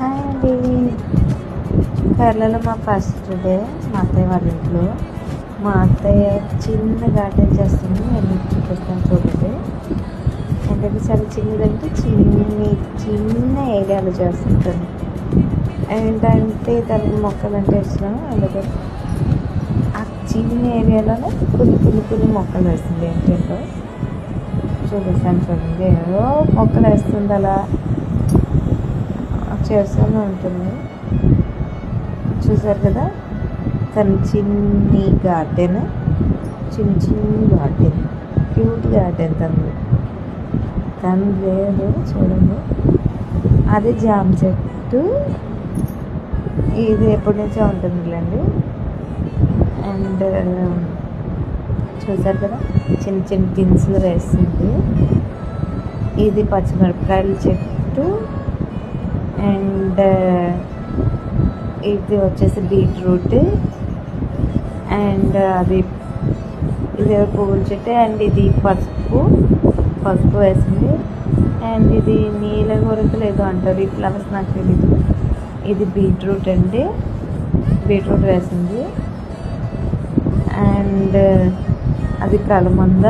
Hi అండి. కేరళలో మా ఫస్ట్ డే మా అత్తయ్య వాళ్ళ ఇంట్లో. మా అత్తయ్య చిన్న గార్డెన్ చేస్తుంది. నేను మీకు చూపిస్తాను చూడండి. ఏంటంటే చాలా చిన్నదంటే చిన్న ఏరియాలో చేస్తుంటాను. ఏంటంటే తనకి మొక్కలు అంటే ఇష్టం. అందుకే ఆ చిన్న ఏరియాలోనే కొన్ని మొక్కలు వేస్తుంది. ఏంటంటే చూపిస్తాను చూడండి. ఏదో మొక్కలు వేస్తుంది, అలా చేస్తూనే ఉంటుంది. చూసారు కదా, తన చిన్ని గార్డెన్, చిన్ని గార్డెన్, క్యూట్ గార్డెన్ తను లేదు చూడండి. అది జామ చెట్టు, ఇది ఎప్పటి నుంచో ఉంటుందిలేండి. అండ్ చూసారు కదా, చిన్న దినుసులు వేస్తుంది. ఇది పచ్చిమిరపకాయల చెట్టు. అండ్ ఇది వచ్చేసి బీట్రూట్. అండ్ ఇది పువ్వుల చెట్టు. అండ్ ఇది పసుపు వేసింది. అండ్ ఇది నీల గొరకలు ఏదో అంటారు, ఈ ఫ్లవర్స్ నాకు తెలీదు. ఇది బీట్రూట్ అండి, బీట్రూట్ వేసింది. అండ్ అది కలమంద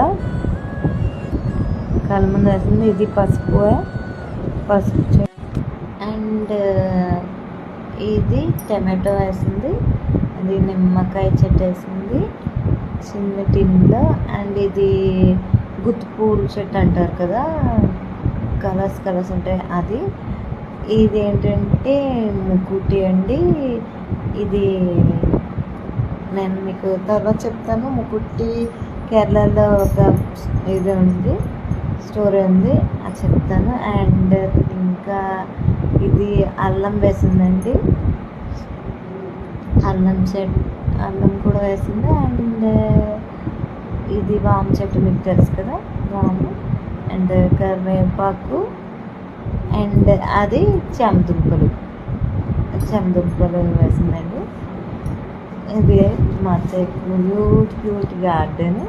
వేసింది. ఇది పసుపు చెట్టు. అండ్ ఇది టమాటో వేసింది. అది నిమ్మకాయ చెట్టు వేసింది చిన్న టిన్లో. అండ్ ఇది గుత్తి పూల చెట్టు అంటారు కదా, కలర్స్ ఉంటాయి అది. ఇది ఏంటంటే ముకుటి అండి. ఇది నేను మీకు తర్వాత చెప్తాను. ముకుటి కేరళలో ఒక ఇది ఉంది, స్టోరీ ఉంది, అది చెప్తాను. అండ్ ఇంకా ఇది అల్లం వేసిందండి, అల్లం కూడా వేసింది. అండ్ ఇది వాము చెట్టు, మీకు తెలుసు కదా వాము. అండ్ కరివేపాకు. అండ్ అది చెమదుంపలు వేసిందండి. ఇది మా క్యూట్ గార్డెన్.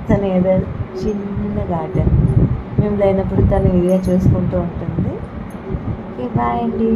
తను ఏదో చిన్న గార్డెన్, మేము లేనప్పుడు తను ఇదే చూసుకుంటూ ఉంటుంది. ఓకే, బాయ్ అండి.